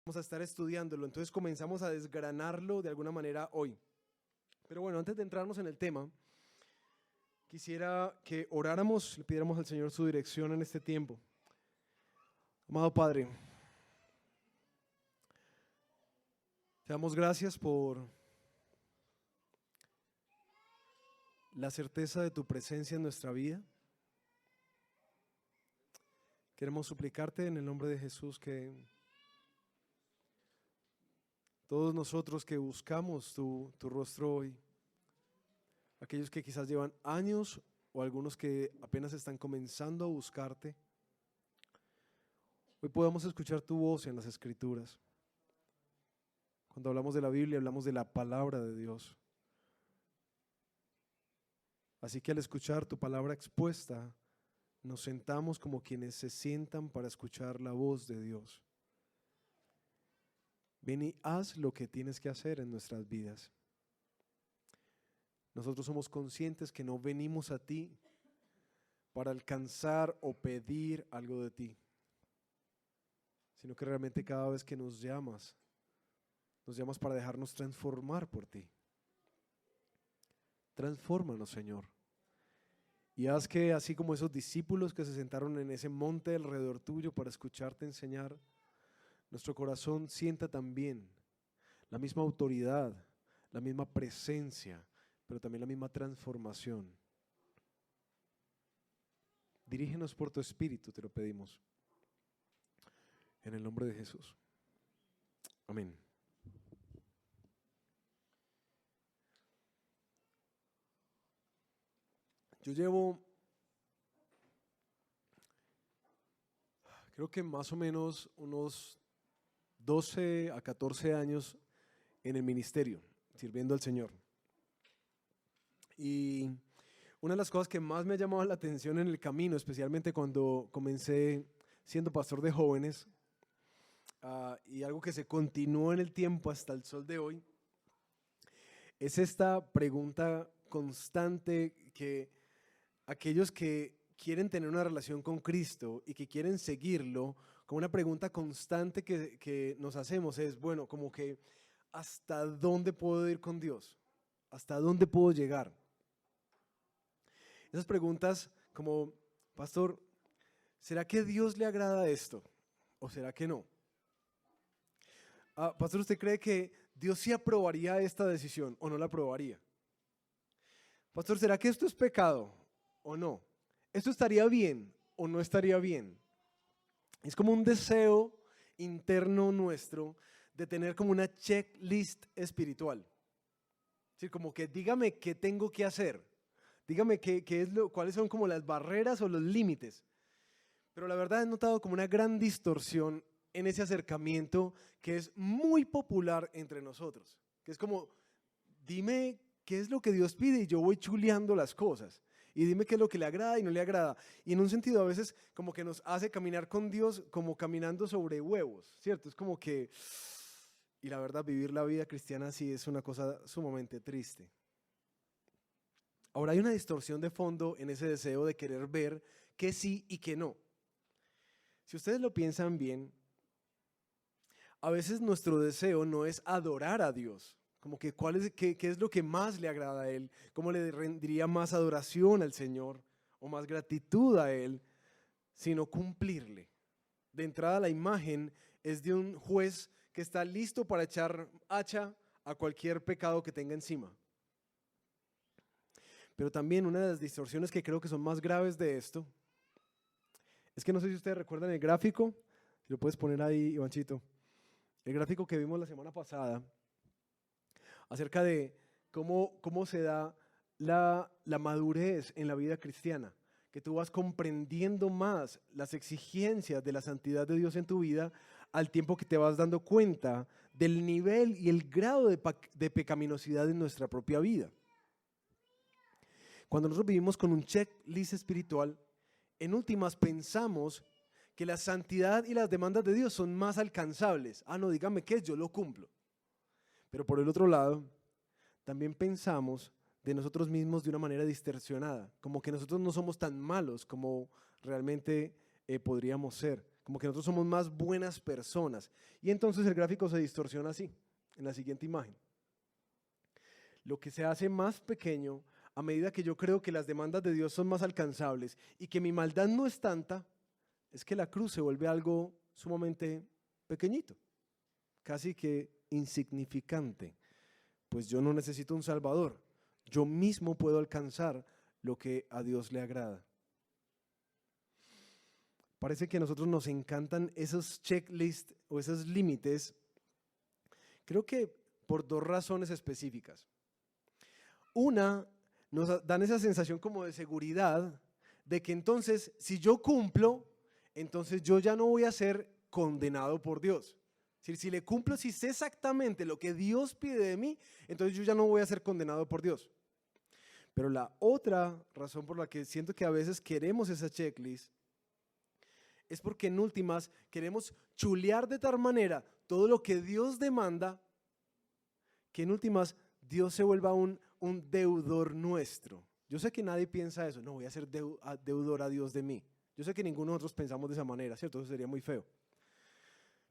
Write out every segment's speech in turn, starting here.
Vamos a estar estudiándolo, entonces comenzamos a desgranarlo de alguna manera hoy. Pero bueno, antes de entrarnos en el tema, quisiera que oráramos, le pidiéramos al Señor su dirección en este tiempo. Amado Padre, te damos gracias por la certeza de tu presencia en nuestra vida. Queremos suplicarte en el nombre de Jesús que todos nosotros que buscamos tu rostro hoy, aquellos que quizás llevan años o algunos que apenas están comenzando a buscarte, hoy podamos escuchar tu voz en las Escrituras. Cuando hablamos de la Biblia, hablamos de la palabra de Dios. Así que al escuchar tu palabra expuesta, nos sentamos como quienes se sientan para escuchar la voz de Dios. Ven y haz lo que tienes que hacer en nuestras vidas. Nosotros somos conscientes que no venimos a ti para alcanzar o pedir algo de ti, sino que realmente cada vez que nos llamas para dejarnos transformar por ti. Transfórmanos, Señor. Y haz que así como esos discípulos que se sentaron en ese monte alrededor tuyo para escucharte enseñar, nuestro corazón sienta también la misma autoridad, la misma presencia, pero también la misma transformación. Dirígenos por tu Espíritu, te lo pedimos. En el nombre de Jesús. Amén. Yo llevo, creo que más o menos unos 12 a 14 años en el ministerio, sirviendo al Señor. Y una de las cosas que más me ha llamado la atención en el camino, especialmente cuando comencé siendo pastor de jóvenes, y algo que se continuó en el tiempo hasta el sol de hoy, es esta pregunta constante que aquellos que quieren tener una relación con Cristo y que quieren seguirlo, como una pregunta constante que nos hacemos es, bueno, como que ¿hasta dónde puedo ir con Dios? ¿Hasta dónde puedo llegar? Esas preguntas como, pastor, ¿será que a Dios le agrada esto? ¿O será que no? Pastor, ¿usted cree que Dios sí aprobaría esta decisión o no la aprobaría? Pastor, ¿será que esto es pecado o no? ¿Esto estaría bien o no estaría bien? Es como un deseo interno nuestro de tener como una checklist espiritual. Es decir, como que dígame qué tengo que hacer. Dígame cuáles son como las barreras o los límites. Pero la verdad he notado como una gran distorsión en ese acercamiento que es muy popular entre nosotros. Que es como, dime qué es lo que Dios pide y yo voy chuleando las cosas. Y dime qué es lo que le agrada y no le agrada. Y en un sentido a veces como que nos hace caminar con Dios como caminando sobre huevos, ¿cierto? Es como que, y la verdad vivir la vida cristiana así es una cosa sumamente triste. Ahora hay una distorsión de fondo en ese deseo de querer ver que sí y que no. Si ustedes lo piensan bien, a veces nuestro deseo no es adorar a Dios, como que qué es lo que más le agrada a Él, cómo le rendiría más adoración al Señor o más gratitud a Él, sino cumplirle. De entrada la imagen es de un juez que está listo para echar hacha a cualquier pecado que tenga encima. Pero también una de las distorsiones que creo que son más graves de esto es que no sé si ustedes recuerdan el gráfico, si lo puedes poner ahí, Ivanchito, el gráfico que vimos la semana pasada acerca de cómo se da la madurez en la vida cristiana, que tú vas comprendiendo más las exigencias de la santidad de Dios en tu vida al tiempo que te vas dando cuenta del nivel y el grado de pecaminosidad en nuestra propia vida. Cuando nosotros vivimos con un checklist espiritual, en últimas pensamos que la santidad y las demandas de Dios son más alcanzables. No, dígame qué es, yo lo cumplo. Pero por el otro lado, también pensamos de nosotros mismos de una manera distorsionada, como que nosotros no somos tan malos como realmente podríamos ser, como que nosotros somos más buenas personas. Y entonces el gráfico se distorsiona así, en la siguiente imagen. Lo que se hace más pequeño a medida que yo creo que las demandas de Dios son más alcanzables y que mi maldad no es tanta, es que la cruz se vuelve algo sumamente pequeñito, casi que insignificante, pues yo no necesito un Salvador, yo mismo puedo alcanzar lo que a Dios le agrada. Parece que a nosotros nos encantan esos checklists o esos límites, creo que por dos razones específicas. Una, nos dan esa sensación como de seguridad, de que entonces si yo cumplo, entonces yo ya no voy a ser condenado por Dios. Es decir, si le cumplo, si sé exactamente lo que Dios pide de mí, entonces yo ya no voy a ser condenado por Dios. Pero la otra razón por la que siento que a veces queremos esa checklist es porque en últimas queremos chulear de tal manera todo lo que Dios demanda que en últimas Dios se vuelva un deudor nuestro. Yo sé que nadie piensa eso, no voy a ser deudor a Dios de mí. Yo sé que ninguno de nosotros pensamos de esa manera, ¿cierto? Eso sería muy feo.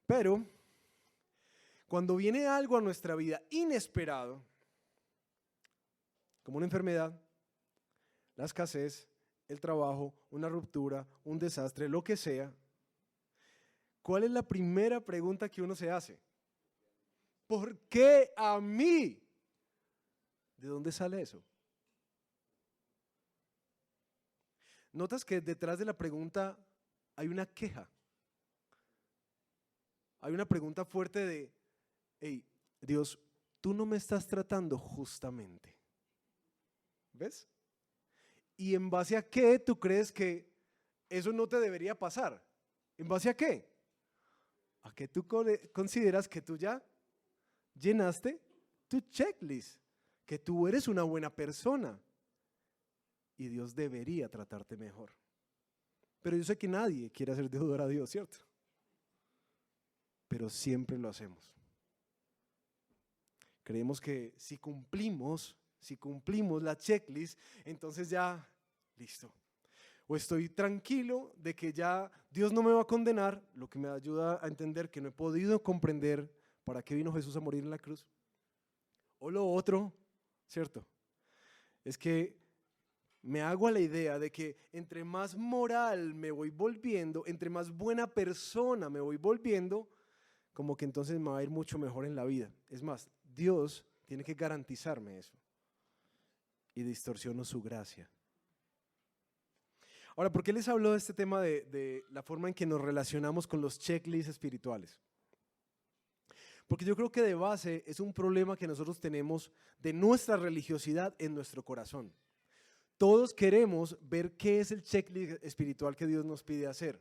Pero cuando viene algo a nuestra vida inesperado, como una enfermedad, la escasez, el trabajo, una ruptura, un desastre, lo que sea, ¿cuál es la primera pregunta que uno se hace? ¿Por qué a mí? ¿De dónde sale eso? Notas que detrás de la pregunta hay una queja. Hay una pregunta fuerte de, hey, Dios, tú no me estás tratando justamente. ¿Ves? ¿Y en base a qué tú crees que eso no te debería pasar? ¿En base a qué? ¿A qué tú consideras que tú ya llenaste tu checklist? Que tú eres una buena persona y Dios debería tratarte mejor. Pero yo sé que nadie quiere hacer deudor a Dios, ¿cierto? Pero siempre lo hacemos. Creemos que si cumplimos la checklist, entonces ya, listo. O estoy tranquilo de que ya Dios no me va a condenar, lo que me ayuda a entender que no he podido comprender para qué vino Jesús a morir en la cruz. O lo otro, ¿cierto? Es que me hago a la idea de que entre más moral me voy volviendo, entre más buena persona me voy volviendo, como que entonces me va a ir mucho mejor en la vida. Es más, Dios tiene que garantizarme eso. Y distorsiono su gracia. Ahora, ¿por qué les hablo de este tema de la forma en que nos relacionamos con los checklists espirituales? Porque yo creo que de base es un problema que nosotros tenemos de nuestra religiosidad en nuestro corazón. Todos queremos ver qué es el checklist espiritual que Dios nos pide hacer.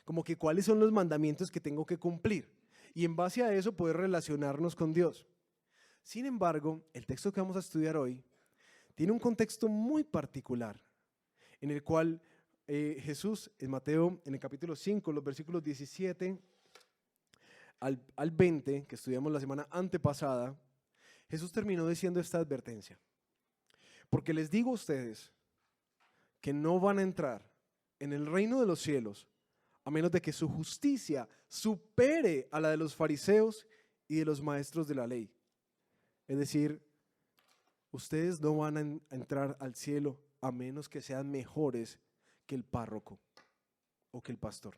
Como que cuáles son los mandamientos que tengo que cumplir. Y en base a eso poder relacionarnos con Dios. Sin embargo, el texto que vamos a estudiar hoy tiene un contexto muy particular, en el cual Jesús, en Mateo, en el capítulo 5, los versículos 17 al 20, que estudiamos la semana antepasada, Jesús terminó diciendo esta advertencia. Porque les digo a ustedes que no van a entrar en el reino de los cielos a menos de que su justicia supere a la de los fariseos y de los maestros de la ley. Es decir, ustedes no van a entrar al cielo a menos que sean mejores que el párroco o que el pastor.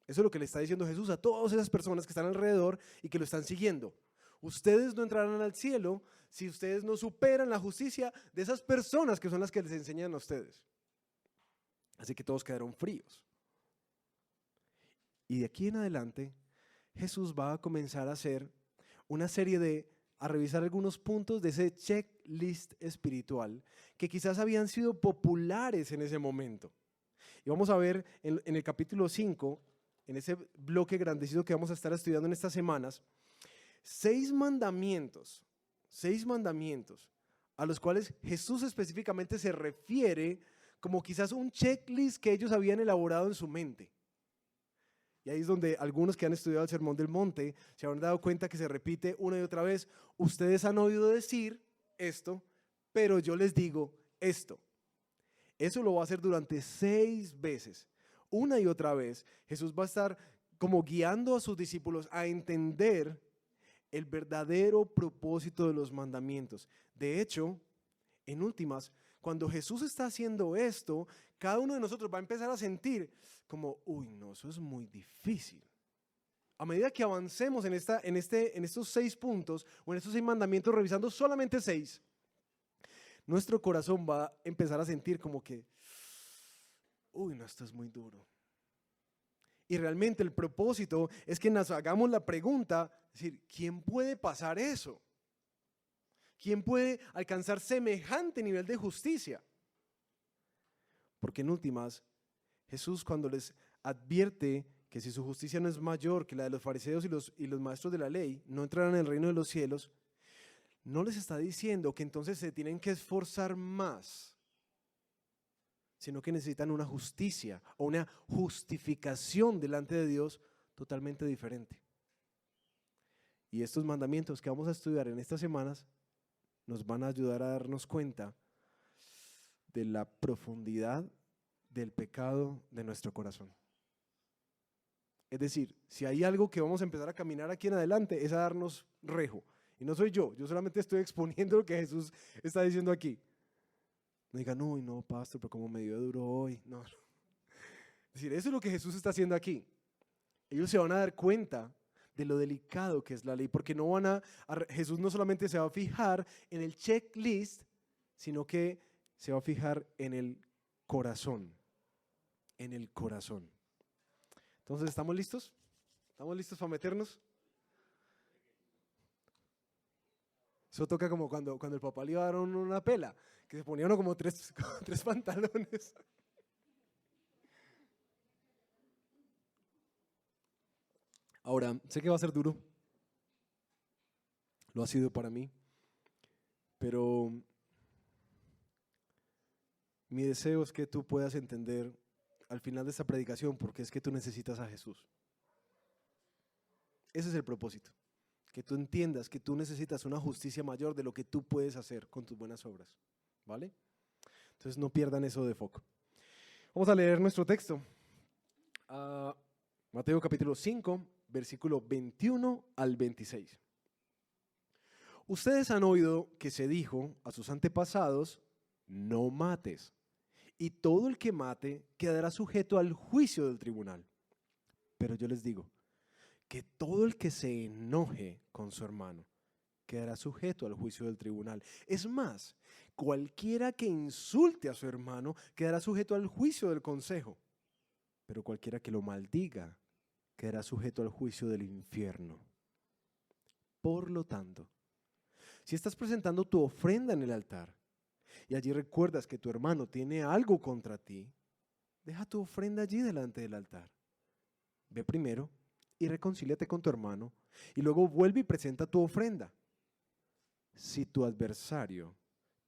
Eso es lo que le está diciendo Jesús a todas esas personas que están alrededor y que lo están siguiendo. Ustedes no entrarán al cielo si ustedes no superan la justicia de esas personas que son las que les enseñan a ustedes. Así que todos quedaron fríos. Y de aquí en adelante, Jesús va a comenzar a hacer una serie a revisar algunos puntos de ese checklist espiritual que quizás habían sido populares en ese momento. Y vamos a ver en el capítulo 5, en ese bloque grandecito que vamos a estar estudiando en estas semanas, 6 mandamientos a los cuales Jesús específicamente se refiere como quizás un checklist que ellos habían elaborado en su mente. Y ahí es donde algunos que han estudiado el Sermón del Monte se habrán dado cuenta que se repite una y otra vez. Ustedes han oído decir esto, pero yo les digo esto. Eso lo va a hacer durante 6 veces. una y otra vez, Jesús va a estar como guiando a sus discípulos a entender el verdadero propósito de los mandamientos. De hecho, en últimas, cuando Jesús está haciendo esto, cada uno de nosotros va a empezar a sentir como, uy, no, eso es muy difícil. A medida que avancemos en estos 6 puntos o en estos 6 mandamientos, revisando solamente 6, nuestro corazón va a empezar a sentir como que, uy, no, esto es muy duro. Y realmente el propósito es que nos hagamos la pregunta, es decir, ¿quién puede pasar eso? ¿Quién puede alcanzar semejante nivel de justicia? Porque en últimas, Jesús cuando les advierte que si su justicia no es mayor que la de los fariseos y los maestros de la ley, no entrarán en el reino de los cielos, no les está diciendo que entonces se tienen que esforzar más, sino que necesitan una justicia o una justificación delante de Dios totalmente diferente. Y estos mandamientos que vamos a estudiar en estas semanas nos van a ayudar a darnos cuenta de la profundidad del pecado de nuestro corazón. Es decir, si hay algo que vamos a empezar a caminar aquí en adelante es a darnos rejo. Y no soy yo solamente estoy exponiendo lo que Jesús está diciendo aquí. No digan, uy, no, pastor, pero como me dio duro hoy. No. Es decir, eso es lo que Jesús está haciendo aquí. Ellos se van a dar cuenta de lo delicado que es la ley, porque Jesús no solamente se va a fijar en el checklist, sino que se va a fijar en el corazón. En el corazón. Entonces, ¿estamos listos? ¿Estamos listos para meternos? Eso toca como cuando el papá le iba a dar una pela, que se ponía uno como tres pantalones. Ahora, sé que va a ser duro, lo ha sido para mí, pero mi deseo es que tú puedas entender al final de esta predicación por qué es que tú necesitas a Jesús. Ese es el propósito, que tú entiendas que tú necesitas una justicia mayor de lo que tú puedes hacer con tus buenas obras, ¿vale? Entonces no pierdan eso de foco. Vamos a leer nuestro texto. Mateo capítulo 5, versículo 21 al 26. Ustedes han oído que se dijo a sus antepasados, no mates, y todo el que mate quedará sujeto al juicio del tribunal. Pero yo les digo, que todo el que se enoje con su hermano quedará sujeto al juicio del tribunal. Es más, cualquiera que insulte a su hermano quedará sujeto al juicio del consejo. Pero cualquiera que lo maldiga quedará sujeto al juicio del infierno. Por lo tanto, si estás presentando tu ofrenda en el altar y allí recuerdas que tu hermano tiene algo contra ti, deja tu ofrenda allí delante del altar. Ve primero y reconcíliate con tu hermano, y luego vuelve y presenta tu ofrenda. Si tu adversario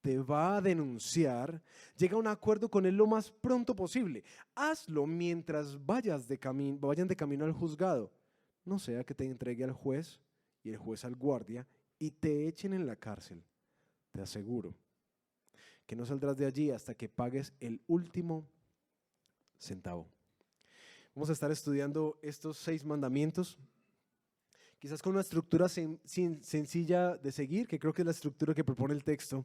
te va a denunciar, llega a un acuerdo con él lo más pronto posible. Hazlo mientras vayan de camino al juzgado. No sea que te entregue al juez y el juez al guardia y te echen en la cárcel. Te aseguro que no saldrás de allí hasta que pagues el último centavo. Vamos a estar estudiando estos 6 mandamientos, quizás con una estructura sencilla de seguir, que creo que es la estructura que propone el texto.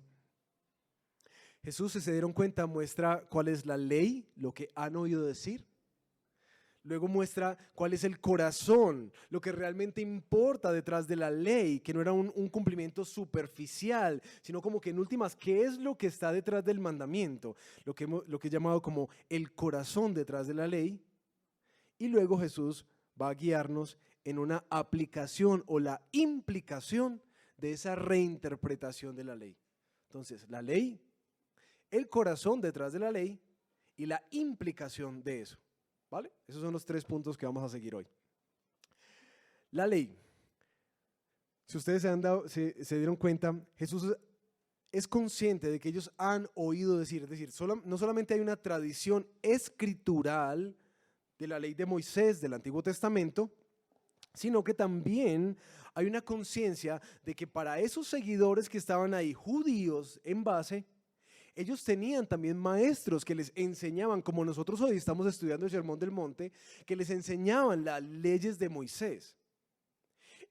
Jesús, si se dieron cuenta, muestra cuál es la ley, lo que han oído decir. Luego muestra cuál es el corazón, lo que realmente importa detrás de la ley, que no era un cumplimiento superficial, sino como que en últimas, ¿qué es lo que está detrás del mandamiento? Lo que he llamado como el corazón detrás de la ley. Y luego Jesús va a guiarnos en una aplicación o la implicación de esa reinterpretación de la ley. Entonces, la ley, el corazón detrás de la ley y la implicación de eso. ¿Vale? Esos son los 3 puntos que vamos a seguir hoy. La ley. Si ustedes se dieron cuenta, Jesús es consciente de que ellos han oído decir, es decir, no solamente hay una tradición escritural de la ley de Moisés del Antiguo Testamento, sino que también hay una conciencia de que para esos seguidores que estaban ahí, judíos en base, Ellos tenían también maestros que les enseñaban, como nosotros hoy estamos estudiando el Sermón del Monte, que les enseñaban las leyes de Moisés.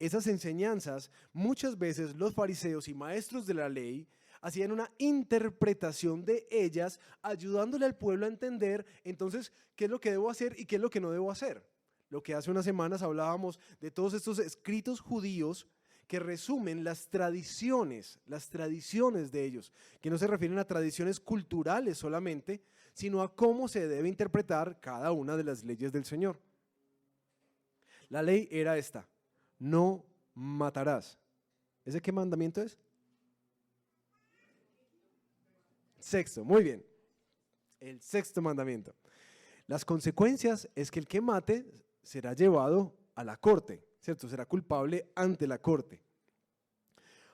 Esas enseñanzas, muchas veces los fariseos y maestros de la ley hacían una interpretación de ellas, ayudándole al pueblo a entender entonces qué es lo que debo hacer y qué es lo que no debo hacer. Lo que hace unas semanas hablábamos de todos estos escritos judíos que resumen las tradiciones de ellos, que no se refieren a tradiciones culturales solamente, sino a cómo se debe interpretar cada una de las leyes del Señor. La ley era esta: no matarás. ¿Ese qué mandamiento es? Sexto, muy bien. El sexto mandamiento. Las consecuencias es que el que mate será llevado a la corte, ¿cierto? Será culpable ante la corte.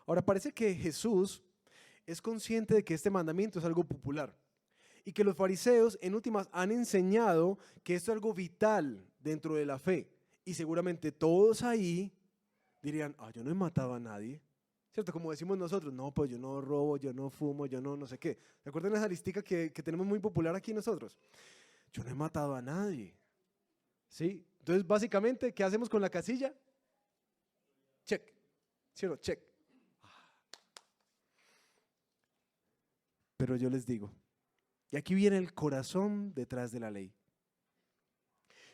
Ahora, parece que Jesús es consciente de que este mandamiento es algo popular y que los fariseos en últimas han enseñado que esto es algo vital dentro de la fe, y seguramente todos ahí dirían: yo no he matado a nadie, ¿cierto? Como decimos nosotros: no, pues yo no robo, yo no fumo, yo no sé qué. ¿Se acuerdan de esa listica que tenemos muy popular aquí nosotros? Yo no he matado a nadie, ¿sí? Entonces, básicamente, ¿qué hacemos con la casilla? Check, ¿sí o no? Check. Pero yo les digo, y aquí viene el corazón detrás de la ley.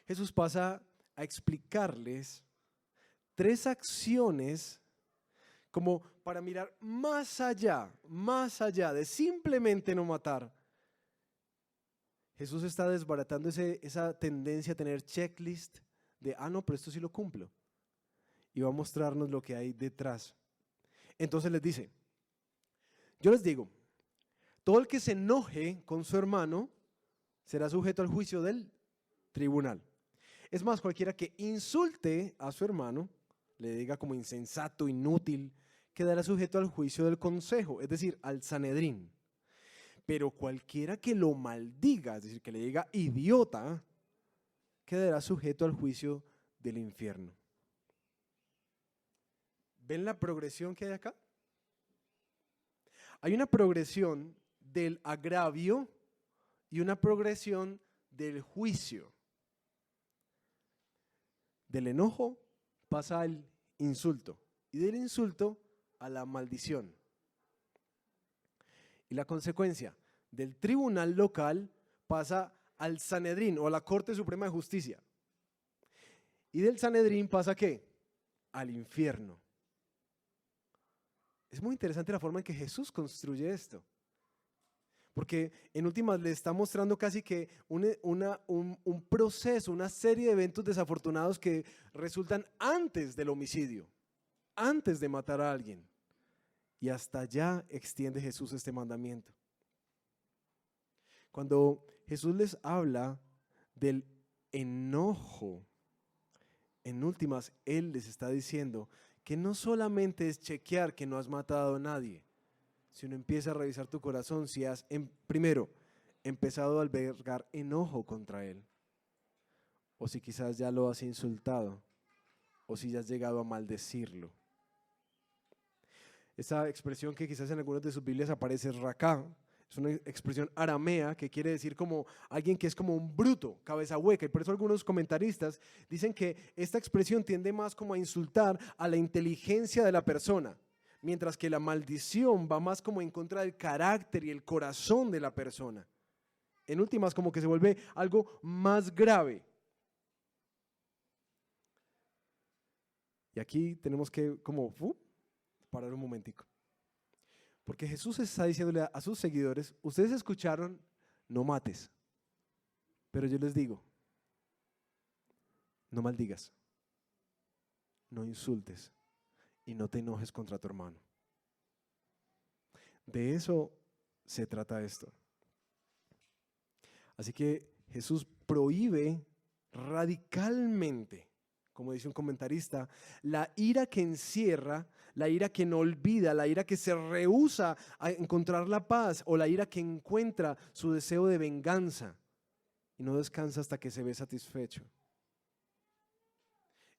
Jesús pasa a explicarles 3 acciones como para mirar más allá de simplemente no matar. Jesús está desbaratando esa tendencia a tener checklist de: no, pero esto sí lo cumplo. Y va a mostrarnos lo que hay detrás. Entonces les dice: yo les digo, todo el que se enoje con su hermano será sujeto al juicio del tribunal. Es más, cualquiera que insulte a su hermano, le diga como insensato, inútil, quedará sujeto al juicio del consejo, es decir, al Sanedrín. Pero cualquiera que lo maldiga, es decir, que le diga idiota, quedará sujeto al juicio del infierno. ¿Ven la progresión que hay acá? Hay una progresión del agravio y una progresión del juicio. Del enojo pasa al insulto y del insulto a la maldición. Y la consecuencia del tribunal local pasa al Sanedrín o a la Corte Suprema de Justicia. Y del Sanedrín pasa ¿a qué? Al infierno. Es muy interesante la forma en que Jesús construye esto. Porque en últimas le está mostrando casi que un proceso, una serie de eventos desafortunados que resultan antes del homicidio, antes de matar a alguien. Y hasta allá extiende Jesús este mandamiento. Cuando Jesús les habla del enojo, en últimas Él les está diciendo que no solamente es chequear que no has matado a nadie, sino empieza a revisar tu corazón si has, primero, empezado a albergar enojo contra Él, o si quizás ya lo has insultado, o si ya has llegado a maldecirlo. Esa expresión que quizás en algunas de sus Biblias aparece, raká, es una expresión aramea que quiere decir como alguien que es como un bruto, cabeza hueca. Y por eso algunos comentaristas dicen que esta expresión tiende más como a insultar a la inteligencia de la persona, mientras que la maldición va más como en contra del carácter y el corazón de la persona. En últimas, como que se vuelve algo más grave. Y aquí tenemos que como parar un momentico. Porque Jesús está diciéndole a sus seguidores: ustedes escucharon, no mates. Pero yo les digo, no maldigas, no insultes y no te enojes contra tu hermano. De eso se trata esto. Así que Jesús prohíbe radicalmente, como dice un comentarista, la ira que encierra, la ira que no olvida, la ira que se rehúsa a encontrar la paz, o la ira que encuentra su deseo de venganza y no descansa hasta que se ve satisfecho.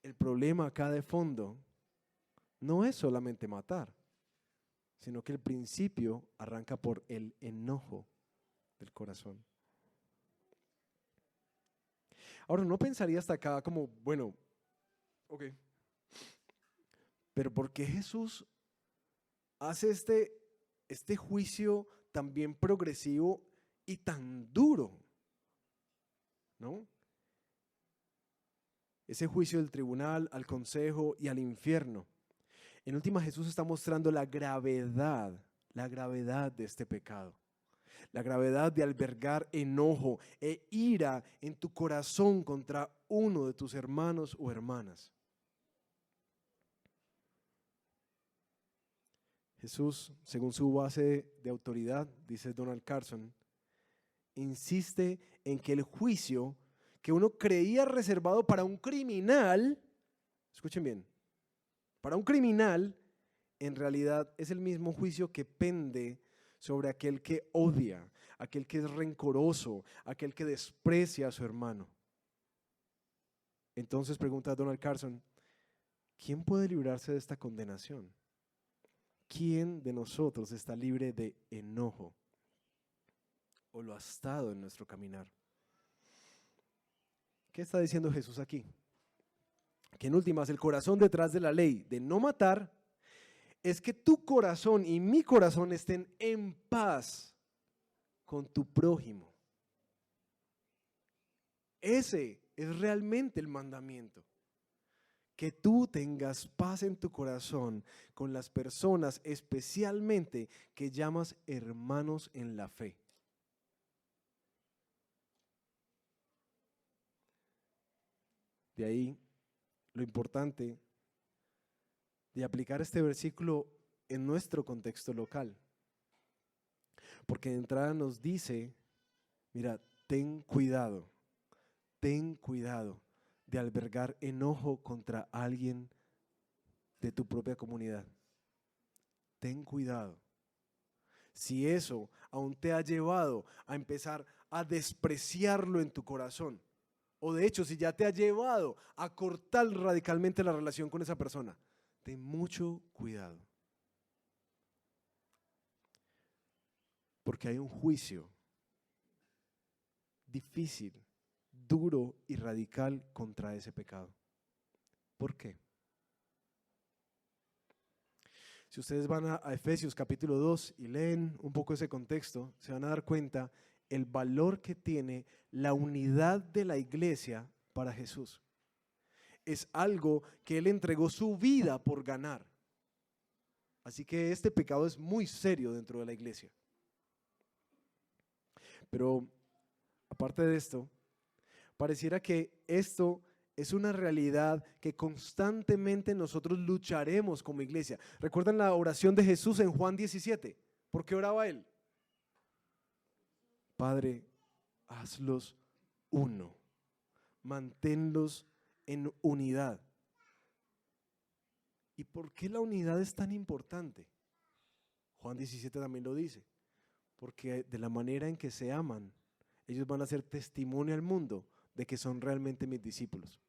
El problema acá de fondo no es solamente matar. sino que el principio arranca por el enojo del corazón. Ahora, no pensaría hasta acá como, bueno, ok, pero ¿por qué Jesús hace este juicio tan bien progresivo y tan duro? ¿No? Ese juicio del tribunal, al consejo y al infierno. En última, Jesús está mostrando la gravedad de este pecado. La gravedad de albergar enojo e ira en tu corazón contra uno de tus hermanos o hermanas. Jesús, según su base de autoridad, dice Donald Carson, insiste en que el juicio que uno creía reservado para un criminal, escuchen bien, para un criminal, en realidad es el mismo juicio que pende sobre aquel que odia, aquel que es rencoroso, aquel que desprecia a su hermano. Entonces pregunta Donald Carson, ¿quién puede librarse de esta condenación? ¿Quién de nosotros está libre de enojo? ¿O lo ha estado en nuestro caminar? ¿Qué está diciendo Jesús aquí? Que en últimas el corazón detrás de la ley de no matar es que tu corazón y mi corazón estén en paz con tu prójimo. Ese es realmente el mandamiento. Que tú tengas paz en tu corazón con las personas, especialmente que llamas hermanos en la fe. De ahí lo importante de aplicar este versículo en nuestro contexto local. Porque de entrada nos dice, mira, ten cuidado de albergar enojo contra alguien de tu propia comunidad. Ten cuidado. Si eso aún te ha llevado a empezar a despreciarlo en tu corazón, o de hecho si ya te ha llevado a cortar radicalmente la relación con esa persona, ten mucho cuidado. Porque hay un juicio difícil, duro y radical contra ese pecado. ¿Por qué? Si ustedes van a Efesios capítulo 2 y leen un poco ese contexto, se van a dar cuenta el valor que tiene la unidad de la iglesia para Jesús. Es algo que Él entregó su vida por ganar. Así que este pecado es muy serio dentro de la iglesia. Pero aparte de esto, pareciera que esto es una realidad que constantemente nosotros lucharemos como iglesia. ¿Recuerdan la oración de Jesús en Juan 17? ¿Por qué oraba Él? Padre, hazlos uno, manténlos en unidad. ¿Y por qué la unidad es tan importante? Juan 17 también lo dice, porque de la manera en que se aman, ellos van a ser testimonio al mundo de que son realmente mis discípulos.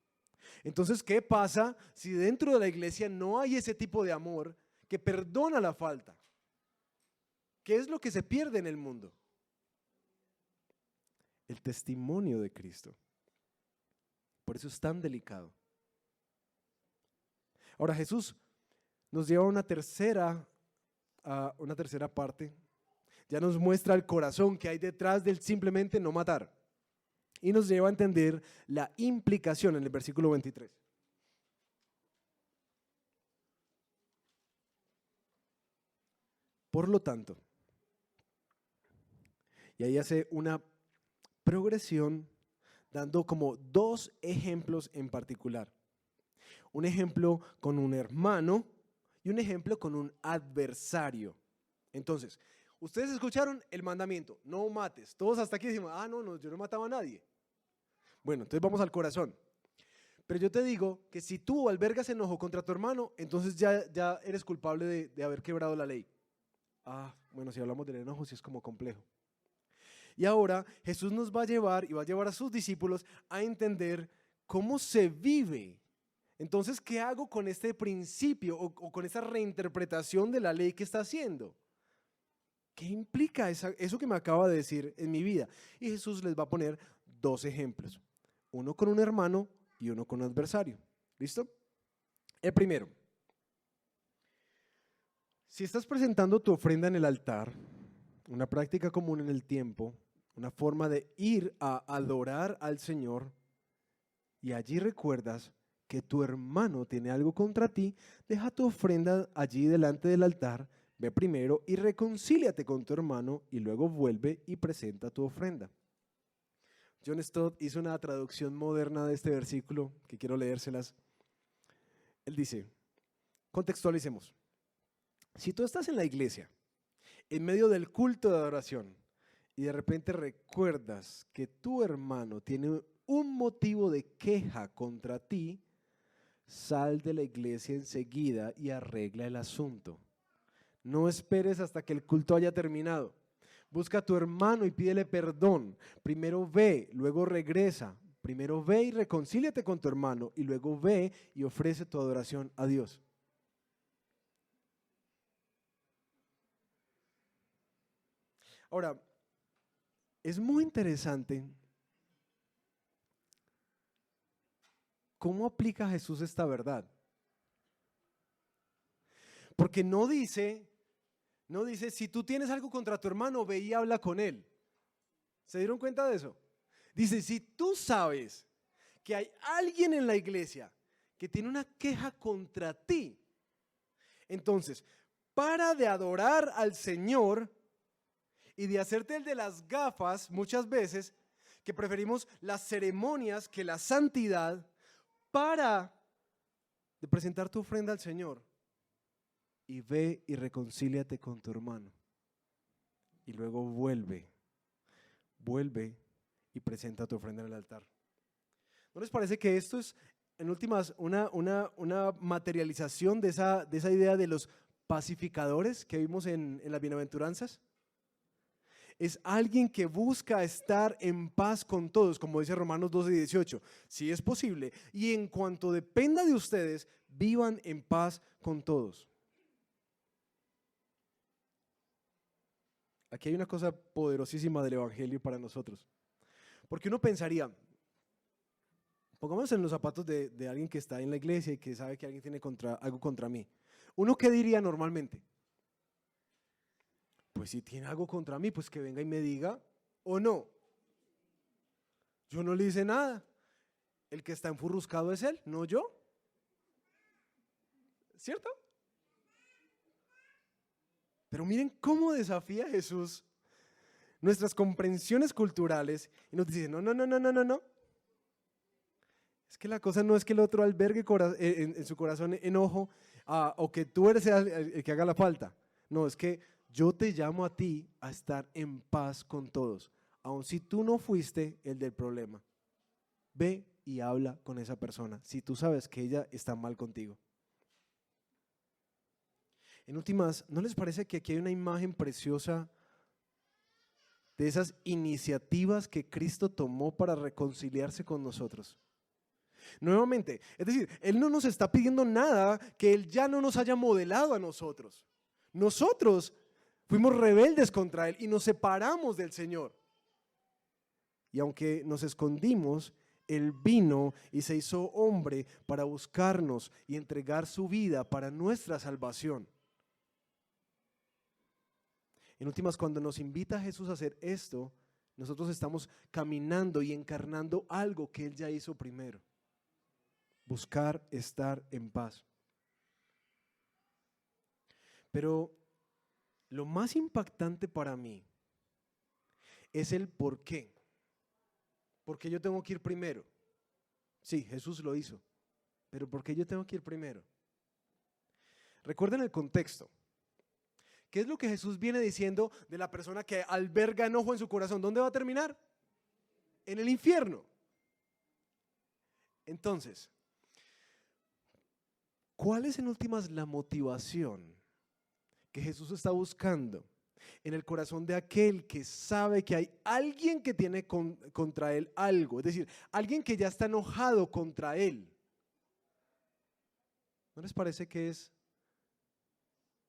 Entonces, ¿qué pasa si dentro de la iglesia no hay ese tipo de amor que perdona la falta? ¿Qué es lo que se pierde en el mundo? El testimonio de Cristo. Por eso es tan delicado. Ahora Jesús nos lleva a una tercera parte. Ya nos muestra el corazón que hay detrás del simplemente no matar. Y nos lleva a entender la implicación en el versículo 23. Por lo tanto, y ahí hace una progresión dando como dos ejemplos en particular. Un ejemplo con un hermano y un ejemplo con un adversario. Entonces, ustedes escucharon el mandamiento, no mates. Todos hasta aquí decimos, no, yo no mataba a nadie. Bueno, entonces vamos al corazón. Pero yo te digo que si tú albergas enojo contra tu hermano, entonces ya eres culpable de haber quebrado la ley. Bueno, si hablamos del enojo, sí es como complejo. Y ahora Jesús nos va a llevar y va a llevar a sus discípulos a entender cómo se vive Entonces, ¿qué hago con este principio o con esa reinterpretación de la ley que está haciendo? ¿Qué implica eso que me acaba de decir en mi vida? Y Jesús les va a poner dos ejemplos, uno con un hermano y uno con un adversario. ¿Listo? El primero, si estás presentando tu ofrenda en el altar, una práctica común en el tiempo, una forma de ir a adorar al Señor, y allí recuerdas que tu hermano tiene algo contra ti, deja tu ofrenda allí delante del altar, ve primero y reconcíliate con tu hermano y luego vuelve y presenta tu ofrenda. John Stott hizo una traducción moderna de este versículo que quiero leérselas. Él dice, contextualicemos, si tú estás en la iglesia, en medio del culto de adoración, y de repente recuerdas que tu hermano tiene un motivo de queja contra ti, sal de la iglesia enseguida y arregla el asunto. No esperes hasta que el culto haya terminado. Busca a tu hermano y pídele perdón. Primero ve, luego regresa. Primero ve y reconcíliate con tu hermano y luego ve y ofrece tu adoración a Dios. Ahora, es muy interesante cómo aplica Jesús esta verdad. Porque no dice, si tú tienes algo contra tu hermano, ve y habla con él. ¿Se dieron cuenta de eso? Dice, si tú sabes que hay alguien en la iglesia que tiene una queja contra ti, entonces, para de adorar al Señor y de hacerte el de las gafas muchas veces, que preferimos las ceremonias que la santidad, para de presentar tu ofrenda al Señor y ve y reconcíliate con tu hermano. Y luego vuelve y presenta tu ofrenda en el altar. ¿No les parece que esto es, en últimas, una materialización de esa idea de los pacificadores que vimos en las bienaventuranzas? Es alguien que busca estar en paz con todos, como dice Romanos 12:18, si es posible, y en cuanto dependa de ustedes, vivan en paz con todos. Aquí hay una cosa poderosísima del Evangelio para nosotros, porque uno pensaría, pongámonos en los zapatos de alguien que está en la iglesia y que sabe que alguien tiene algo contra mí. ¿Uno qué diría normalmente? Pues si tiene algo contra mí, pues que venga y me diga, o no. Yo no le hice nada. El que está enfurruscado es él, no yo. ¿Cierto? Pero miren cómo desafía Jesús nuestras comprensiones culturales y nos dice, no. Es que la cosa no es que el otro albergue en su corazón enojo o que tú eres el que haga la falta. No, es que yo te llamo a ti a estar en paz con todos, aun si tú no fuiste el del problema. Ve y habla con esa persona si tú sabes que ella está mal contigo. En últimas, ¿no les parece que aquí hay una imagen preciosa de esas iniciativas que Cristo tomó para reconciliarse con nosotros? Nuevamente, es decir, Él no nos está pidiendo nada que Él ya no nos haya modelado a nosotros. Nosotros fuimos rebeldes contra Él y nos separamos del Señor. Y aunque nos escondimos, Él vino y se hizo hombre para buscarnos y entregar su vida para nuestra salvación. En últimas, cuando nos invita Jesús a hacer esto, nosotros estamos caminando y encarnando algo que Él ya hizo primero. Buscar estar en paz. Pero lo más impactante para mí es el por qué. ¿Por qué yo tengo que ir primero? Sí, Jesús lo hizo, pero ¿por qué yo tengo que ir primero? Recuerden el contexto. ¿Qué es lo que Jesús viene diciendo de la persona que alberga enojo en su corazón? ¿Dónde va a terminar? En el infierno. Entonces, ¿cuál es en últimas la motivación que Jesús está buscando en el corazón de aquel que sabe que hay alguien que tiene contra él algo? Es decir, alguien que ya está enojado contra él. ¿No les parece que es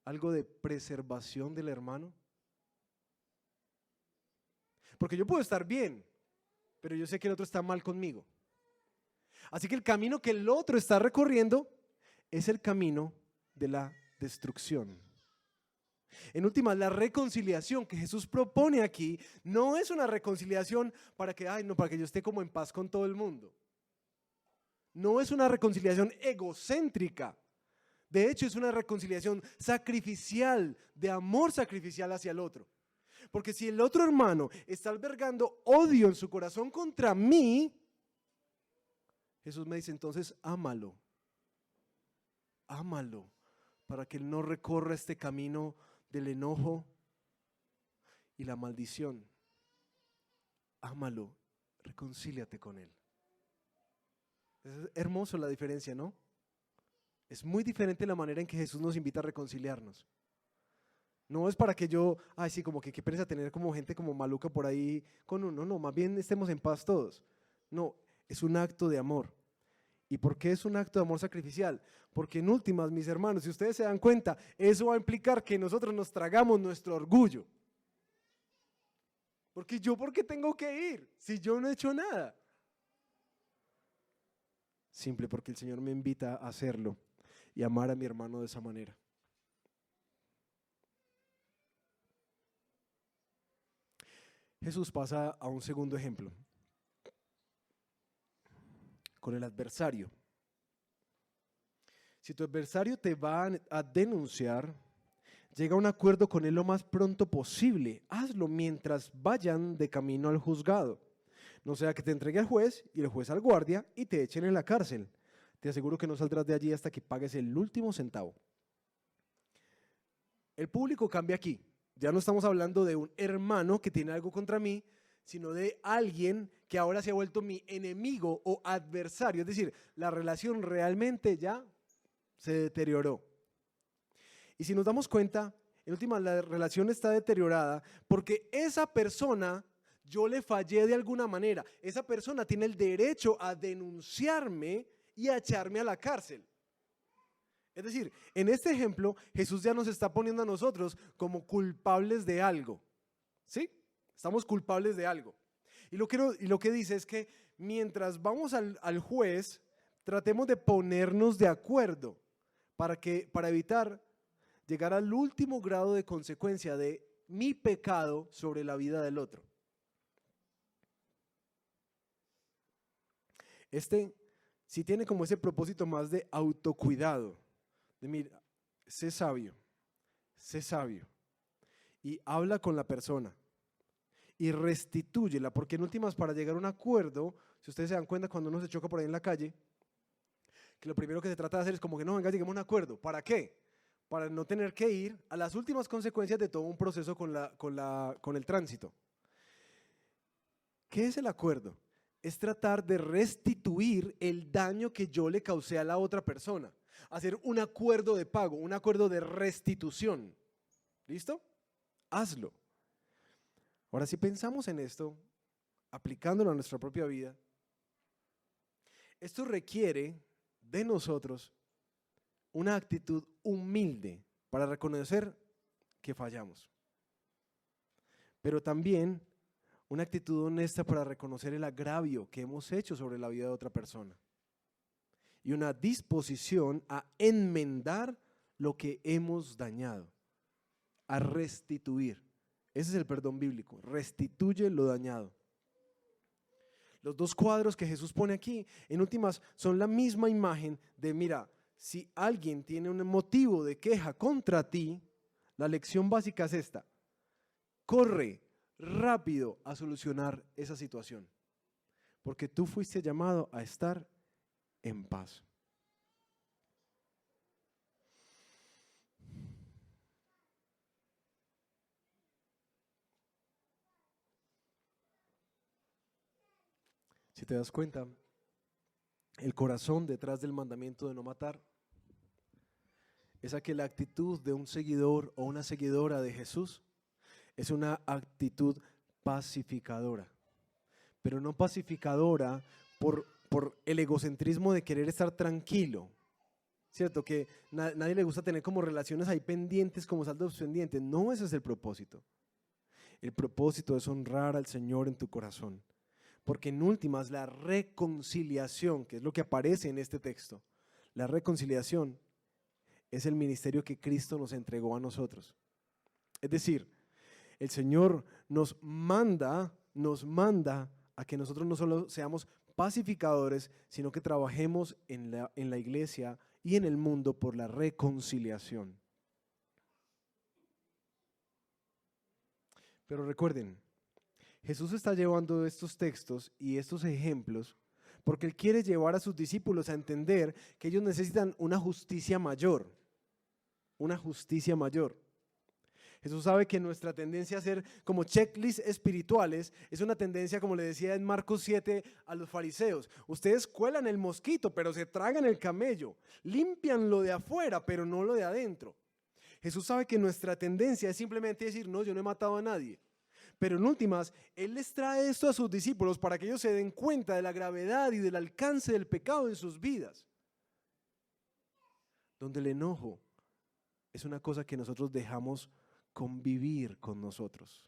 algo de preservación del hermano? Porque yo puedo estar bien, pero yo sé que el otro está mal conmigo. Así que el camino que el otro está recorriendo es el camino de la destrucción. En última, la reconciliación que Jesús propone aquí no es una reconciliación para que, para que yo esté como en paz con todo el mundo. No es una reconciliación egocéntrica. De hecho, es una reconciliación sacrificial, de amor sacrificial hacia el otro. Porque si el otro hermano está albergando odio en su corazón contra mí, Jesús me dice, entonces ámalo. Ámalo para que él no recorra este camino del enojo y la maldición. Ámalo, reconcíliate con él. Es hermoso la diferencia, ¿no? Es muy diferente la manera en que Jesús nos invita a reconciliarnos. No es para que yo, sí, como que qué pereza tener como gente como maluca por ahí con uno. No, más bien estemos en paz todos. No, es un acto de amor. ¿Y por qué es un acto de amor sacrificial? Porque en últimas, mis hermanos, si ustedes se dan cuenta, eso va a implicar que nosotros nos tragamos nuestro orgullo. Porque yo, ¿por qué tengo que ir si yo no he hecho nada? Simple porque el Señor me invita a hacerlo y amar a mi hermano de esa manera. Jesús pasa a un segundo ejemplo, con el adversario. Si tu adversario te va a denunciar, llega a un acuerdo con él lo más pronto posible. Hazlo mientras vayan de camino al juzgado. No sea que te entregue al juez y el juez al guardia y te echen en la cárcel. Te aseguro que no saldrás de allí hasta que pagues el último centavo. El público cambia aquí. Ya no estamos hablando de un hermano que tiene algo contra mí, sino de alguien que ahora se ha vuelto mi enemigo o adversario. Es decir, la relación realmente ya se deterioró. Y si nos damos cuenta, en última, la relación está deteriorada porque esa persona, yo le fallé de alguna manera. Esa persona tiene el derecho a denunciarme y a echarme a la cárcel. Es decir, en este ejemplo, Jesús ya nos está poniendo a nosotros como culpables de algo. ¿Sí? Estamos culpables de algo. Y lo que dice es que mientras vamos al juez, tratemos de ponernos de acuerdo para evitar llegar al último grado de consecuencia de mi pecado sobre la vida del otro. Este sí tiene como ese propósito más de autocuidado, de mira, sé sabio y habla con la persona y restitúyela, porque en últimas para llegar a un acuerdo, si ustedes se dan cuenta cuando uno se choca por ahí en la calle, que lo primero que se trata de hacer es como que no, venga, lleguemos a un acuerdo. ¿Para qué? Para no tener que ir a las últimas consecuencias de todo un proceso con el tránsito. ¿Qué es el acuerdo? Es tratar de restituir el daño que yo le causé a la otra persona. Hacer un acuerdo de pago, un acuerdo de restitución. ¿Listo? Hazlo. Ahora, si pensamos en esto, aplicándolo a nuestra propia vida, esto requiere de nosotros una actitud humilde para reconocer que fallamos, pero también una actitud honesta para reconocer el agravio que hemos hecho sobre la vida de otra persona y una disposición a enmendar lo que hemos dañado, a restituir. Ese es el perdón bíblico, restituye lo dañado. Los dos cuadros que Jesús pone aquí, en últimas, son la misma imagen de, mira, si alguien tiene un motivo de queja contra ti, la lección básica es esta: corre rápido a solucionar esa situación, porque tú fuiste llamado a estar en paz. Si te das cuenta, el corazón detrás del mandamiento de no matar es a que la actitud de un seguidor o una seguidora de Jesús es una actitud pacificadora, pero no pacificadora por el egocentrismo de querer estar tranquilo, ¿cierto? Que nadie le gusta tener como relaciones ahí pendientes, como saldos pendientes. No, ese es el propósito. El propósito es honrar al Señor en tu corazón. Porque en últimas la reconciliación, que es lo que aparece en este texto, la reconciliación es el ministerio que Cristo nos entregó a nosotros. Es decir, el Señor nos manda a que nosotros no solo seamos pacificadores, sino que trabajemos en la iglesia y en el mundo por la reconciliación. Pero recuerden, Jesús está llevando estos textos y estos ejemplos porque Él quiere llevar a sus discípulos a entender que ellos necesitan una justicia mayor. Una justicia mayor. Jesús sabe que nuestra tendencia a ser como checklists espirituales es una tendencia, como le decía en Marcos 7 a los fariseos. Ustedes cuelan el mosquito, pero se tragan el camello. Limpian lo de afuera, pero no lo de adentro. Jesús sabe que nuestra tendencia es simplemente decir, no, yo no he matado a nadie. Pero en últimas, Él les trae esto a sus discípulos para que ellos se den cuenta de la gravedad y del alcance del pecado en sus vidas. Donde el enojo es una cosa que nosotros dejamos convivir con nosotros.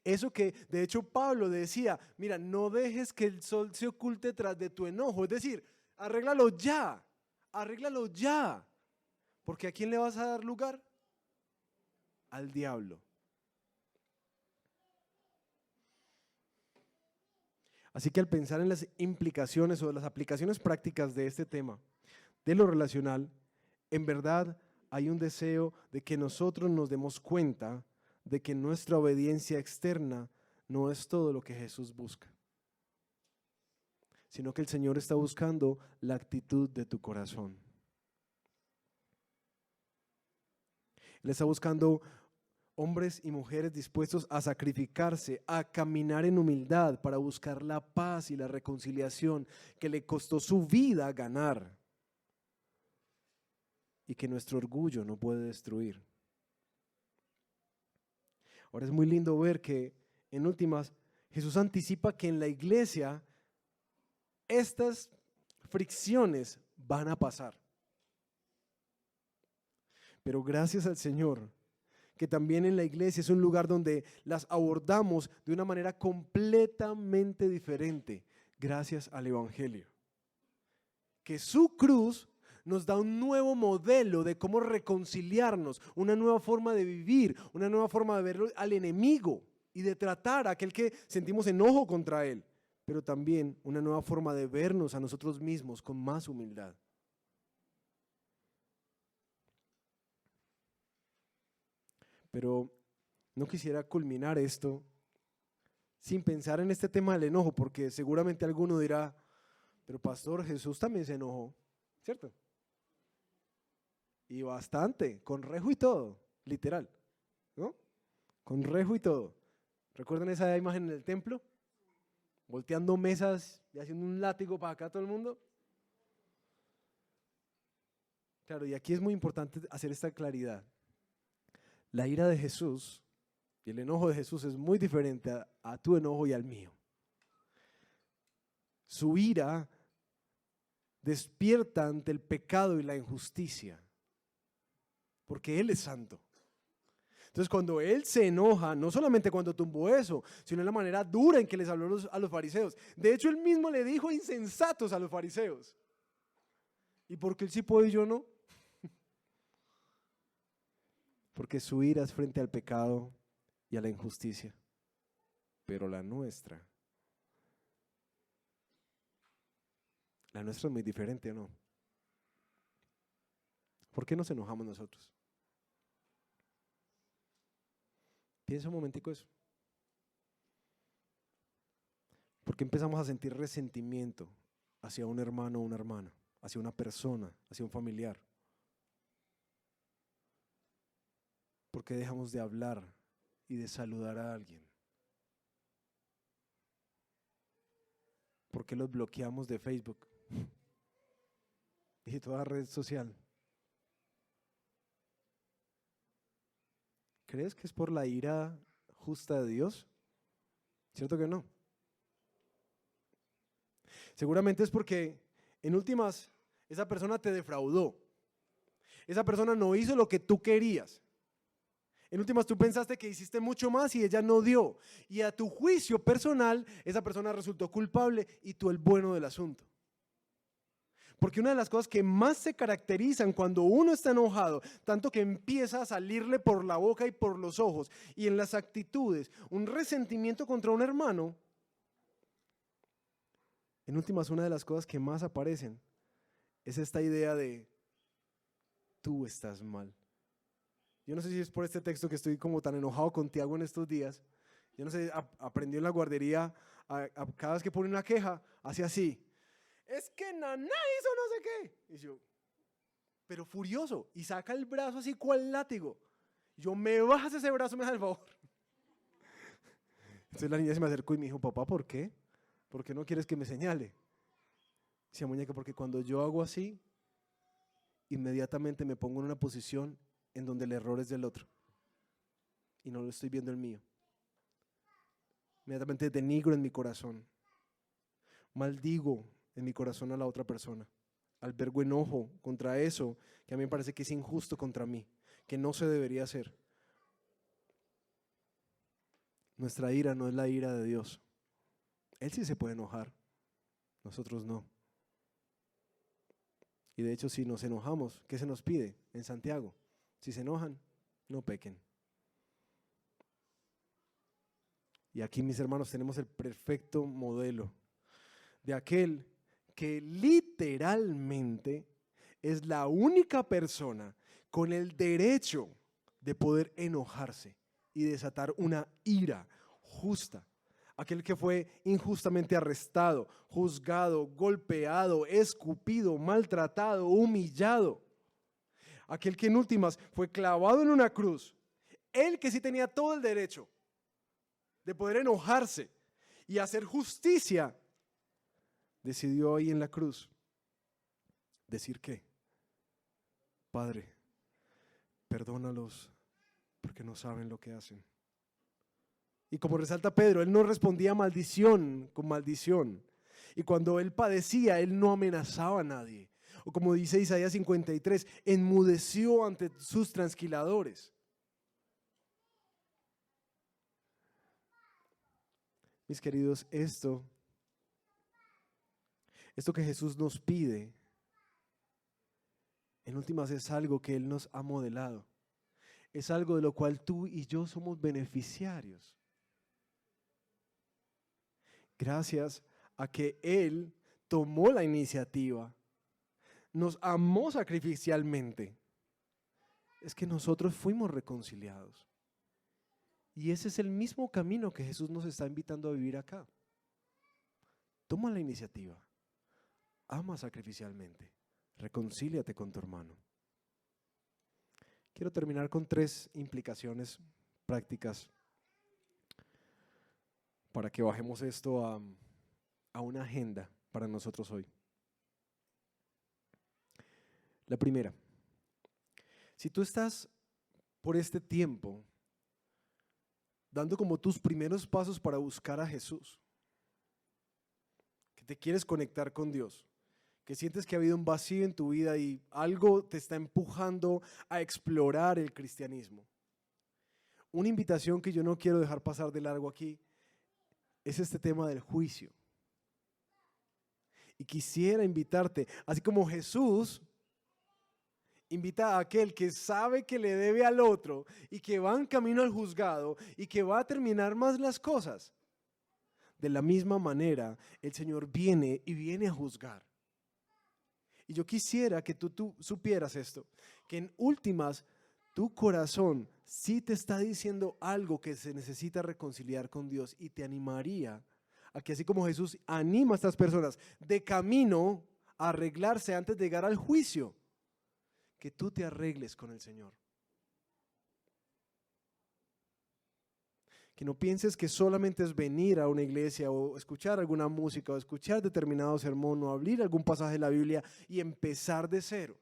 Eso que de hecho Pablo decía, mira, no dejes que el sol se oculte tras de tu enojo. Es decir, arréglalo ya, arréglalo ya. Porque ¿a quién le vas a dar lugar? Al diablo. Así que al pensar en las implicaciones o las aplicaciones prácticas de este tema, de lo relacional, en verdad hay un deseo de que nosotros nos demos cuenta de que nuestra obediencia externa no es todo lo que Jesús busca, sino que el Señor está buscando la actitud de tu corazón. Él está buscando hombres y mujeres dispuestos a sacrificarse, a caminar en humildad para buscar la paz y la reconciliación que le costó su vida ganar y que nuestro orgullo no puede destruir. Ahora es muy lindo ver que en últimas Jesús anticipa que en la iglesia estas fricciones van a pasar. Pero gracias al Señor, que también en la iglesia es un lugar donde las abordamos de una manera completamente diferente, gracias al Evangelio. Que su cruz nos da un nuevo modelo de cómo reconciliarnos, una nueva forma de vivir, una nueva forma de ver al enemigo y de tratar a aquel que sentimos enojo contra él, pero también una nueva forma de vernos a nosotros mismos con más humildad. Pero no quisiera culminar esto sin pensar en este tema del enojo, porque seguramente alguno dirá, pero pastor, Jesús también se enojó, ¿cierto? Y bastante, con rejo y todo, literal, ¿no? Con rejo y todo. ¿Recuerdan esa imagen en el templo? Volteando mesas y haciendo un látigo para acá a todo el mundo. Claro, y aquí es muy importante hacer esta claridad. La ira de Jesús y el enojo de Jesús es muy diferente a tu enojo y al mío. Su ira despierta ante el pecado y la injusticia, porque Él es santo. Entonces cuando Él se enoja, no solamente cuando tumbó eso, sino en la manera dura en que les habló a los fariseos. De hecho, Él mismo le dijo insensatos a los fariseos. ¿Y por qué Él sí puede y yo no? Porque su ira es frente al pecado y a la injusticia, pero la nuestra es muy diferente, ¿o no? ¿Por qué nos enojamos nosotros? Piensa un momentico eso. ¿Por qué empezamos a sentir resentimiento hacia un hermano o una hermana, hacia una persona, hacia un familiar? ¿Por qué dejamos de hablar y de saludar a alguien? ¿Por qué los bloqueamos de Facebook y de toda red social? ¿Crees que es por la ira justa de Dios? ¿Cierto que no? Seguramente es porque, en últimas, Esa persona te defraudó. Esa persona no hizo lo que tú querías. En últimas, tú pensaste que hiciste mucho más y ella no dio. Y a tu juicio personal, esa persona resultó culpable y tú el bueno del asunto. Porque una de las cosas que más se caracterizan cuando uno está enojado, tanto que empieza a salirle por la boca y por los ojos, y en las actitudes, un resentimiento contra un hermano, en últimas, una de las cosas que más aparecen es esta idea de tú estás mal. Yo no sé si es por este texto que estoy como tan enojado con Tiago en estos días. Yo no sé, aprendió en la guardería, cada vez que pone una queja, hace así. Es que Naná hizo no sé qué. Y yo, pero furioso, y saca el brazo así cual látigo. Yo, me bajas ese brazo, me das el favor. Entonces la niña se me acercó y me dijo, papá, ¿por qué? ¿Por qué no quieres que me señale? Dice, muñeca, porque cuando yo hago así, inmediatamente me pongo en una posición en donde el error es del otro y no lo estoy viendo el mío. Inmediatamente denigro en mi corazón, maldigo en mi corazón a la otra persona, albergo enojo contra eso que a mí me parece que es injusto contra mí, que no se debería hacer. Nuestra ira no es la ira de Dios. Él sí se puede enojar, nosotros no. Y de hecho, si nos enojamos, ¿qué se nos pide en Santiago? Si se enojan, no pequen. Y aquí, mis hermanos, tenemos el perfecto modelo de aquel que literalmente es la única persona con el derecho de poder enojarse y desatar una ira justa. Aquel que fue injustamente arrestado, juzgado, golpeado, escupido, maltratado, humillado. Aquel que en últimas fue clavado en una cruz. Él que sí tenía todo el derecho de poder enojarse y hacer justicia, decidió ahí en la cruz decir ¿qué? Padre, perdónalos porque no saben lo que hacen. Y como resalta Pedro, él no respondía maldición con maldición. Y cuando él padecía, él no amenazaba a nadie. O como dice Isaías 53, enmudeció ante sus transquiladores. Mis queridos, esto que Jesús nos pide, en últimas es algo que Él nos ha modelado. Es algo de lo cual tú y yo somos beneficiarios. Gracias a que Él tomó la iniciativa, nos amó sacrificialmente, es que nosotros fuimos reconciliados. Y ese es el mismo camino que Jesús nos está invitando a vivir acá. Toma la iniciativa, ama sacrificialmente, reconcíliate con tu hermano. Quiero terminar con 3 implicaciones prácticas para que bajemos esto a una agenda para nosotros hoy. La primera, si tú estás por este tiempo dando como tus primeros pasos para buscar a Jesús, que te quieres conectar con Dios, que sientes que ha habido un vacío en tu vida y algo te está empujando a explorar el cristianismo, una invitación que yo no quiero dejar pasar de largo aquí es este tema del juicio. Y quisiera invitarte, así como Jesús invita a aquel que sabe que le debe al otro y que va en camino al juzgado y que va a terminar más las cosas. De la misma manera, el Señor viene y viene a juzgar. Y yo quisiera que tú supieras esto, que en últimas, tu corazón sí te está diciendo algo que se necesita reconciliar con Dios y te animaría a que así como Jesús anima a estas personas de camino a arreglarse antes de llegar al juicio, que tú te arregles con el Señor. Que no pienses que solamente es venir a una iglesia o escuchar alguna música o escuchar determinado sermón o abrir algún pasaje de la Biblia y empezar de cero.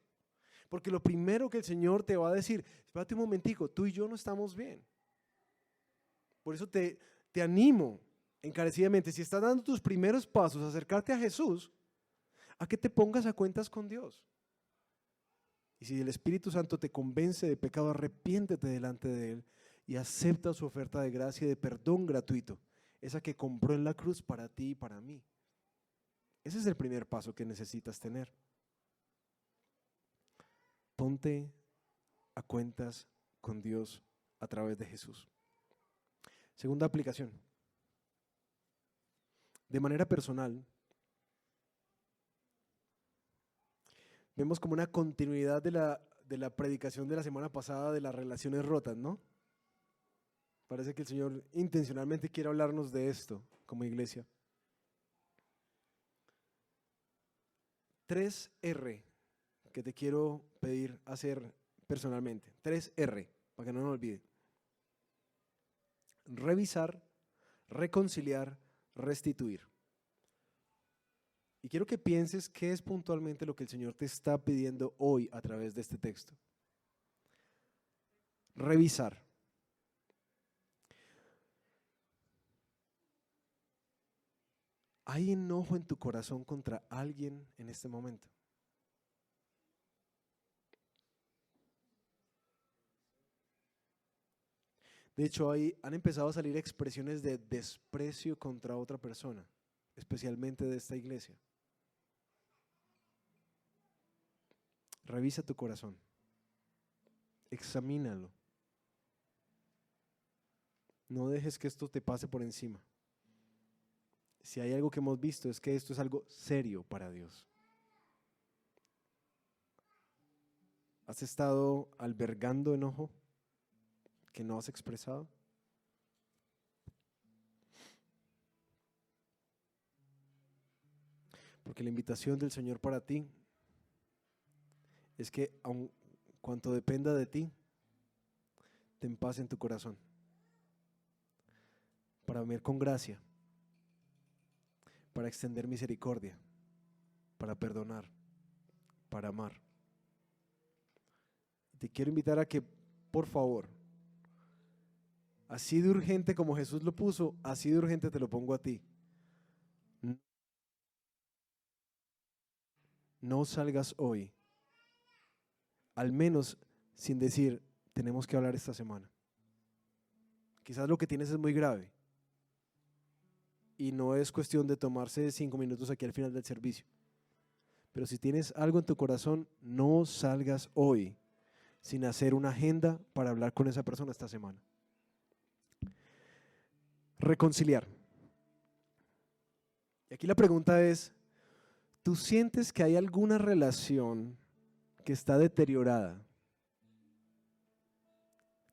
Porque lo primero que el Señor te va a decir, espérate un momentico, tú y yo no estamos bien. Por eso te animo encarecidamente, si estás dando tus primeros pasos a acercarte a Jesús, a que te pongas a cuentas con Dios. Y si el Espíritu Santo te convence de pecado, arrepiéntete delante de Él y acepta su oferta de gracia y de perdón gratuito, esa que compró en la cruz para ti y para mí. Ese es el primer paso que necesitas tener. Ponte a cuentas con Dios a través de Jesús. Segunda aplicación. De manera personal, vemos como una continuidad de la predicación de la semana pasada de las relaciones rotas, ¿no? Parece que el Señor intencionalmente quiere hablarnos de esto como iglesia. 3R que te quiero pedir hacer personalmente. 3R, para que no nos olvide. Revisar, reconciliar, restituir. Y quiero que pienses qué es puntualmente lo que el Señor te está pidiendo hoy a través de este texto. Revisar. ¿Hay enojo en tu corazón contra alguien en este momento? De hecho, han empezado a salir expresiones de desprecio contra otra persona, especialmente de esta iglesia. Revisa tu corazón, examínalo. No dejes que esto te pase por encima. Si hay algo que hemos visto es que esto es algo serio para Dios. ¿Has estado albergando enojo que no has expresado? Porque la invitación del Señor para ti es que aun cuanto dependa de ti, ten paz en tu corazón para venir con gracia, para extender misericordia, para perdonar, para amar. Te quiero invitar a que, por favor, así de urgente como Jesús lo puso, así de urgente te lo pongo a ti. No salgas hoy, al menos sin decir, tenemos que hablar esta semana. Quizás lo que tienes es muy grave y no es cuestión de tomarse 5 minutos aquí al final del servicio. Pero si tienes algo en tu corazón, no salgas hoy sin hacer una agenda para hablar con esa persona esta semana. Reconciliar. Y aquí la pregunta es, ¿tú sientes que hay alguna relación que está deteriorada?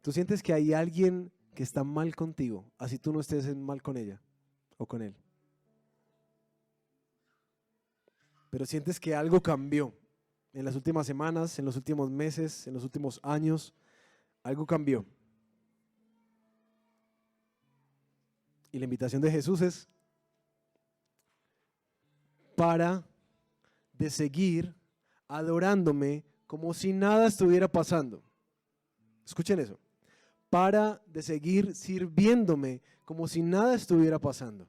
¿Tú sientes que hay alguien que está mal contigo, así tú no estés mal con ella o con él? Pero sientes que algo cambió en las últimas semanas, en los últimos meses, en los últimos años, algo cambió. Y la invitación de Jesús es para de seguir adorándome como si nada estuviera pasando. Escuchen eso. Para de seguir sirviéndome como si nada estuviera pasando.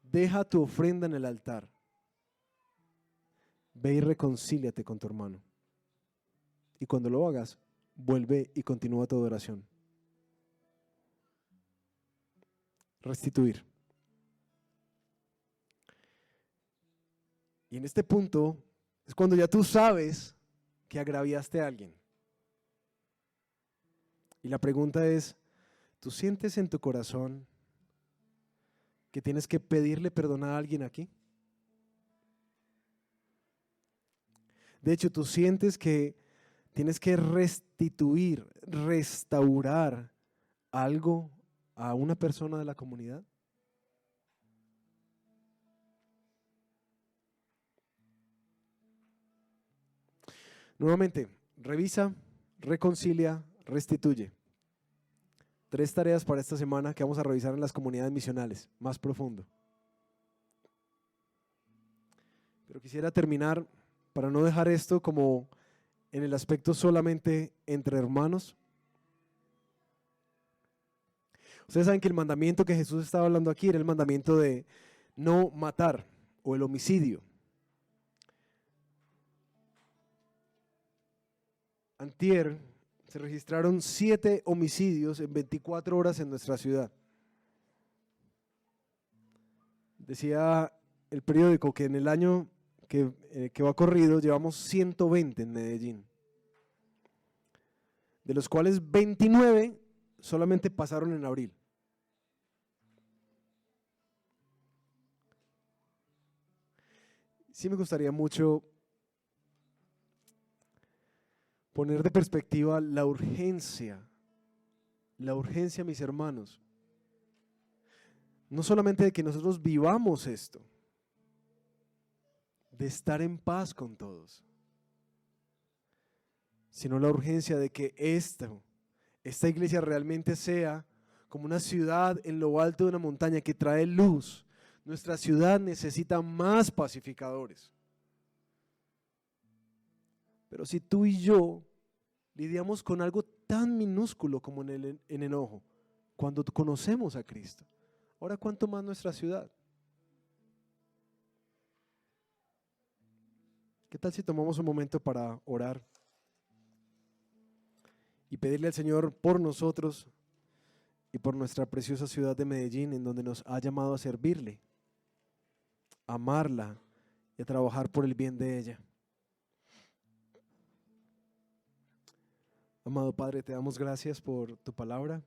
Deja tu ofrenda en el altar. Ve y reconcíliate con tu hermano. Y cuando lo hagas, vuelve y continúa tu adoración. Restituir. Y en este punto es cuando ya tú sabes que agraviaste a alguien. Y la pregunta es, ¿tú sientes en tu corazón que tienes que pedirle perdón a alguien aquí? De hecho, ¿tú sientes que tienes que restituir, restaurar algo a una persona de la comunidad? Nuevamente, revisa, reconcilia, restituye. 3 tareas para esta semana que vamos a revisar en las comunidades misionales, más profundo. Pero quisiera terminar, para no dejar esto como en el aspecto solamente entre hermanos. Ustedes saben que el mandamiento que Jesús estaba hablando aquí era el mandamiento de no matar o el homicidio. Antier se registraron 7 homicidios en 24 horas en nuestra ciudad. Decía el periódico que en el año que va corrido llevamos 120 en Medellín, de los cuales 29 solamente pasaron en abril. Sí me gustaría mucho poner de perspectiva la urgencia, mis hermanos. No solamente de que nosotros vivamos esto, de estar en paz con todos, sino la urgencia de que esta iglesia realmente sea como una ciudad en lo alto de una montaña que trae luz. Nuestra ciudad necesita más pacificadores. Pero si tú y yo lidiamos con algo tan minúsculo como en el enojo, cuando conocemos a Cristo, ahora cuánto más nuestra ciudad. ¿Qué tal si tomamos un momento para orar y pedirle al Señor por nosotros y por nuestra preciosa ciudad de Medellín, en donde nos ha llamado a servirle, a amarla y a trabajar por el bien de ella? Amado Padre, te damos gracias por tu palabra,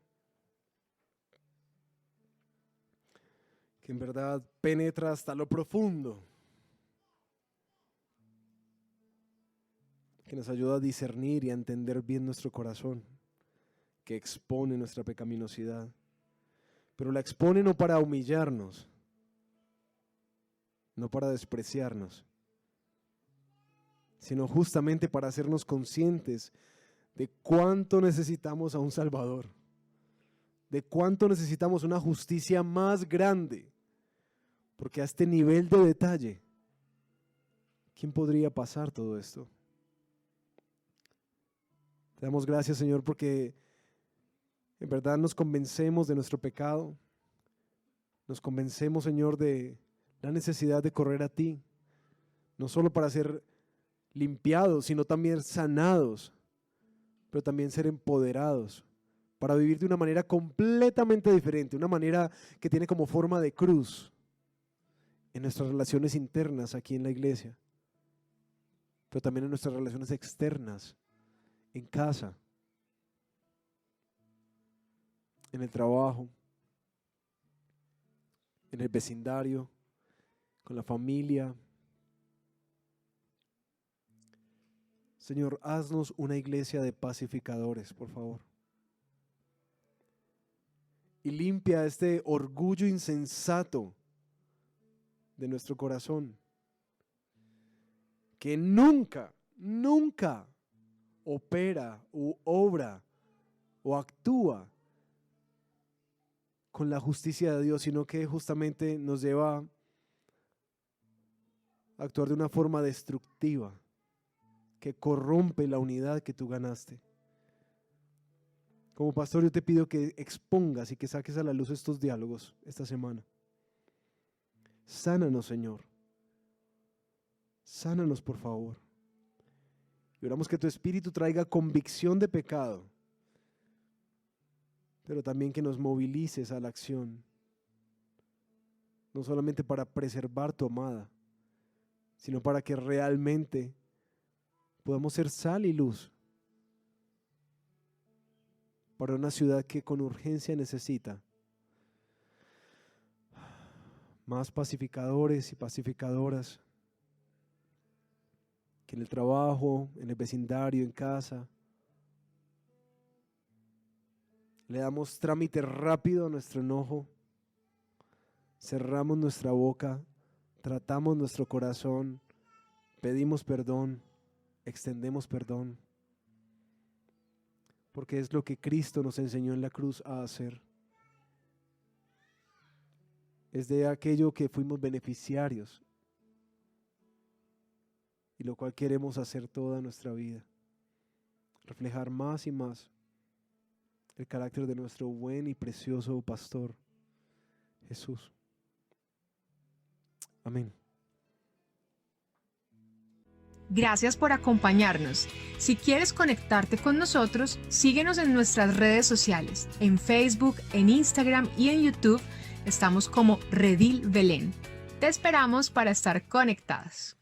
que en verdad penetra hasta lo profundo, que nos ayuda a discernir y a entender bien nuestro corazón, que expone nuestra pecaminosidad, pero la expone no para humillarnos, no para despreciarnos, sino justamente para hacernos conscientes de cuánto necesitamos a un Salvador, de cuánto necesitamos una justicia más grande, porque a este nivel de detalle, ¿quién podría pasar todo esto? Te damos gracias, Señor, porque en verdad nos convencemos de nuestro pecado, nos convencemos, Señor, de la necesidad de correr a ti, no solo para ser limpiados, sino también sanados, pero también ser empoderados para vivir de una manera completamente diferente, una manera que tiene como forma de cruz en nuestras relaciones internas aquí en la iglesia, pero también en nuestras relaciones externas, en casa, en el trabajo, en el vecindario, con la familia. Señor, haznos una iglesia de pacificadores, por favor. Y limpia este orgullo insensato de nuestro corazón, que nunca opera u obra o actúa con la justicia de Dios, sino que justamente nos lleva a actuar de una forma destructiva, que corrompe la unidad que tú ganaste. Como pastor, yo te pido que expongas y que saques a la luz estos diálogos esta semana. Sánanos, Señor. Sánanos, por favor. Y oramos que tu Espíritu traiga convicción de pecado, pero también que nos movilices a la acción, no solamente para preservar tu amada, sino para que realmente podamos ser sal y luz para una ciudad que con urgencia necesita más pacificadores y pacificadoras, que en el trabajo, en el vecindario, en casa, le damos trámite rápido a nuestro enojo, cerramos nuestra boca, tratamos nuestro corazón, pedimos perdón, extendemos perdón, porque es lo que Cristo nos enseñó en la cruz a hacer. Es de aquello que fuimos beneficiarios y lo cual queremos hacer toda nuestra vida, reflejar más y más el carácter de nuestro buen y precioso pastor, Jesús. Amén. Gracias por acompañarnos. Si quieres conectarte con nosotros, síguenos en nuestras redes sociales. En Facebook, en Instagram y en YouTube estamos como Redil Belén. Te esperamos para estar conectados.